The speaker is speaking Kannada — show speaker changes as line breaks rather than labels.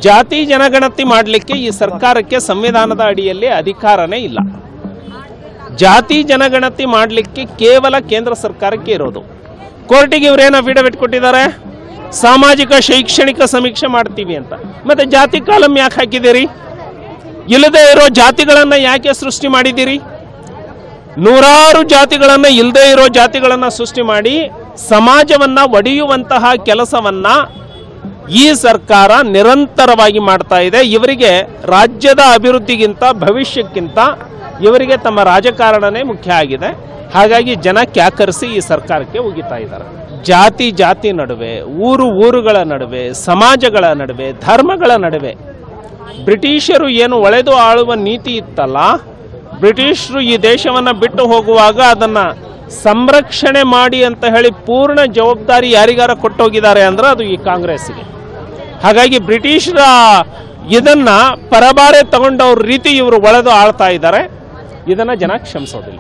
ಜಾತಿ ಜನಗಣತಿ ಮಾಡಲಿಕ್ಕೆ ಈ ಸರ್ಕಾರಕ್ಕೆ ಸಂವಿಧಾನದ ಅಡಿಯಲ್ಲಿ ಅಧಿಕಾರನೇ ಇಲ್ಲ. ಜಾತಿ ಜನಗಣತಿ ಮಾಡಲಿಕ್ಕೆ ಕೇವಲ ಕೇಂದ್ರ ಸರ್ಕಾರಕ್ಕೆ ಇರೋದು. ಕೋರ್ಟಿಗೆ ಇವರೇನು ಅಫಿಡವಿಟ್ ಕೊಟ್ಟಿದ್ದಾರೆ, ಸಾಮಾಜಿಕ ಶೈಕ್ಷಣಿಕ ಸಮೀಕ್ಷೆ ಮಾಡ್ತೀವಿ ಅಂತ. ಮತ್ತೆ ಜಾತಿ ಕಾಲಂ ಯಾಕೆ ಹಾಕಿದ್ದೀರಿ? ಇಲ್ಲದೆ ಇರೋ ಜಾತಿಗಳನ್ನು ಯಾಕೆ ಸೃಷ್ಟಿ ಮಾಡಿದ್ದೀರಿ? ನೂರಾರು ಜಾತಿಗಳನ್ನು, ಇಲ್ಲದೆ ಇರೋ ಜಾತಿಗಳನ್ನು ಸೃಷ್ಟಿ ಮಾಡಿ ಸಮಾಜವನ್ನು ಒಡೆಯುವಂತಹ ಕೆಲಸವನ್ನ ಈ ಸರ್ಕಾರ ನಿರಂತರವಾಗಿ ಮಾಡ್ತಾ ಇದೆ. ಇವರಿಗೆ ರಾಜ್ಯದ ಅಭಿವೃದ್ಧಿಗಿಂತ ಭವಿಷ್ಯಕ್ಕಿಂತ ಇವರಿಗೆ ತಮ್ಮ ರಾಜಕಾರಣನೇ ಮುಖ್ಯ ಆಗಿದೆ. ಹಾಗಾಗಿ ಜನ ಕ್ಯಾಕರಿಸಿ ಈ ಸರ್ಕಾರಕ್ಕೆ ಉಗಿತಾ ಇದ್ದಾರೆ. ಜಾತಿ ನಡುವೆ, ಊರುಗಳ ನಡುವೆ, ಸಮಾಜಗಳ ನಡುವೆ, ಧರ್ಮಗಳ ನಡುವೆ ಬ್ರಿಟಿಷರು ಏನು ಒಳೆದು ಆಳುವ ನೀತಿ ಇತ್ತಲ್ಲ, ಬ್ರಿಟಿಷರು ಈ ದೇಶವನ್ನು ಬಿಟ್ಟು ಹೋಗುವಾಗ ಅದನ್ನು ಸಂರಕ್ಷಣೆ ಮಾಡಿ ಅಂತ ಹೇಳಿ ಪೂರ್ಣ ಜವಾಬ್ದಾರಿ ಯಾರಿಗಾರ ಕೊಟ್ಟೋಗಿದ್ದಾರೆ ಅಂದ್ರೆ ಅದು ಈ ಕಾಂಗ್ರೆಸ್ಸಿಗೆ. ಹಾಗಾಗಿ ಬ್ರಿಟಿಷರ ಇದನ್ನ ಪರಬಾರೆ ತಗೊಂಡವ್ರ ರೀತಿ ಇವರು ಒಳೆದು ಆಳ್ತಾ ಇದ್ದಾರೆ. ಇದನ್ನ ಜನ ಕ್ಷಮಿಸೋದಿಲ್ಲ.